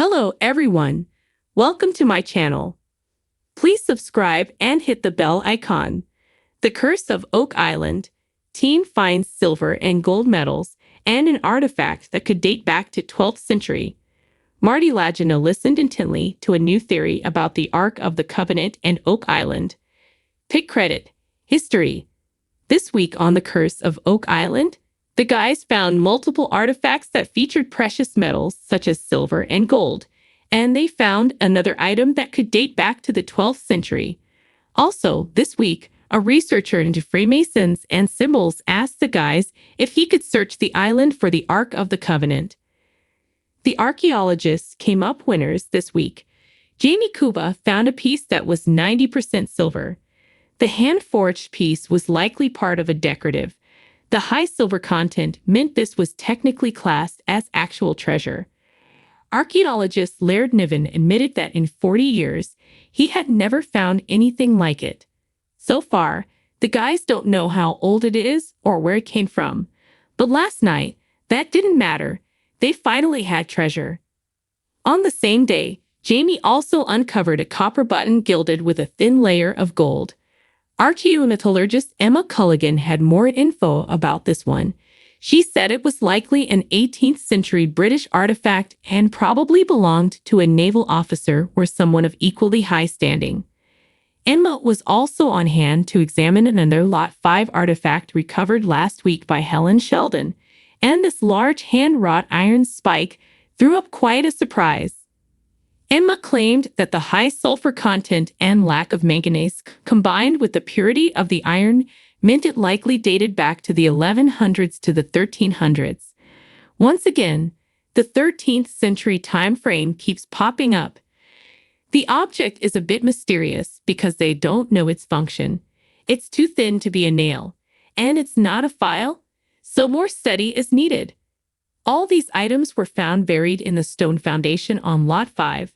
Hello everyone, welcome to my channel. Please subscribe and hit the bell icon. The Curse of Oak Island. Team finds silver and gold medals and an artifact that could date back to 12th century. Marty Lagina listened intently to a new theory about the Ark of the Covenant and Oak Island. Pick credit. History. This week on The Curse of Oak Island, the guys found multiple artifacts that featured precious metals such as silver and gold, and they found another item that could date back to the 12th century. Also, this week, a researcher into Freemasons and symbols asked the guys if he could search the island for the Ark of the Covenant. The archaeologists came up winners this week. Jamie Kuba found a piece that was 90% silver. The hand-forged piece was likely part of a decorative. The high silver content meant this was technically classed as actual treasure. Archaeologist Laird Niven admitted that in 40 years, he had never found anything like it. So far, the guys don't know how old it is or where it came from. But last night, that didn't matter. They finally had treasure. On the same day, Jamie also uncovered a copper button gilded with a thin layer of gold. Archaeometallurgist Emma Culligan had more info about this one. She said it was likely an 18th century British artifact and probably belonged to a naval officer or someone of equally high standing. Emma was also on hand to examine another Lot 5 artifact recovered last week by Helen Sheldon, and this large hand-wrought iron spike threw up quite a surprise. Emma claimed that the high sulfur content and lack of manganese, combined with the purity of the iron, meant it likely dated back to the 1100s to the 1300s. Once again, the 13th century time frame keeps popping up. The object is a bit mysterious because they don't know its function. It's too thin to be a nail, and it's not a file, so more study is needed. All these items were found buried in the stone foundation on Lot 5.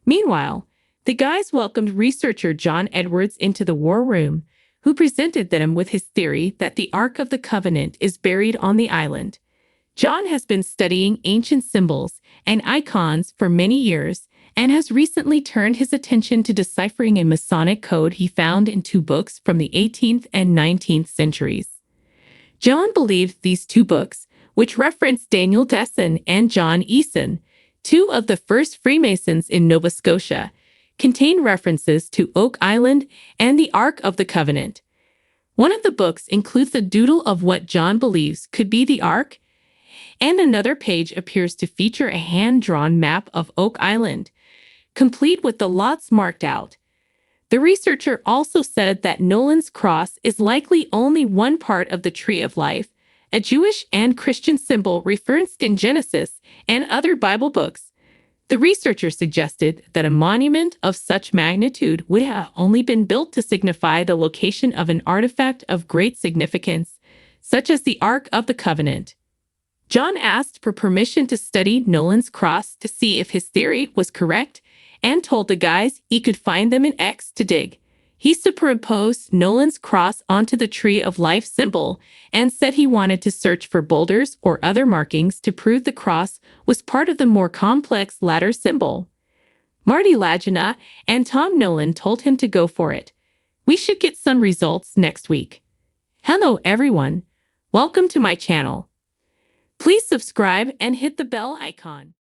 Meanwhile, the guys welcomed researcher John Edwards into the war room, who presented them with his theory that the Ark of the Covenant is buried on the island. John has been studying ancient symbols and icons for many years and has recently turned his attention to deciphering a Masonic code he found in two books from the 18th and 19th centuries. John believed these two books, which reference Daniel Desson and John Eason, two of the first Freemasons in Nova Scotia, contain references to Oak Island and the Ark of the Covenant. One of the books includes a doodle of what John believes could be the Ark, and another page appears to feature a hand-drawn map of Oak Island, complete with the lots marked out. The researcher also said that Nolan's cross is likely only one part of the Tree of Life, a Jewish and Christian symbol referenced in Genesis and other Bible books. The researcher suggested that a monument of such magnitude would have only been built to signify the location of an artifact of great significance, such as the Ark of the Covenant. John asked for permission to study Nolan's cross to see if his theory was correct and told the guys he could find them in X to dig. He superimposed Nolan's cross onto the Tree of Life symbol and said he wanted to search for boulders or other markings to prove the cross was part of the more complex ladder symbol. Marty Lagina and Tom Nolan told him to go for it. We should get some results next week. Hello everyone, welcome to my channel. Please subscribe and hit the bell icon.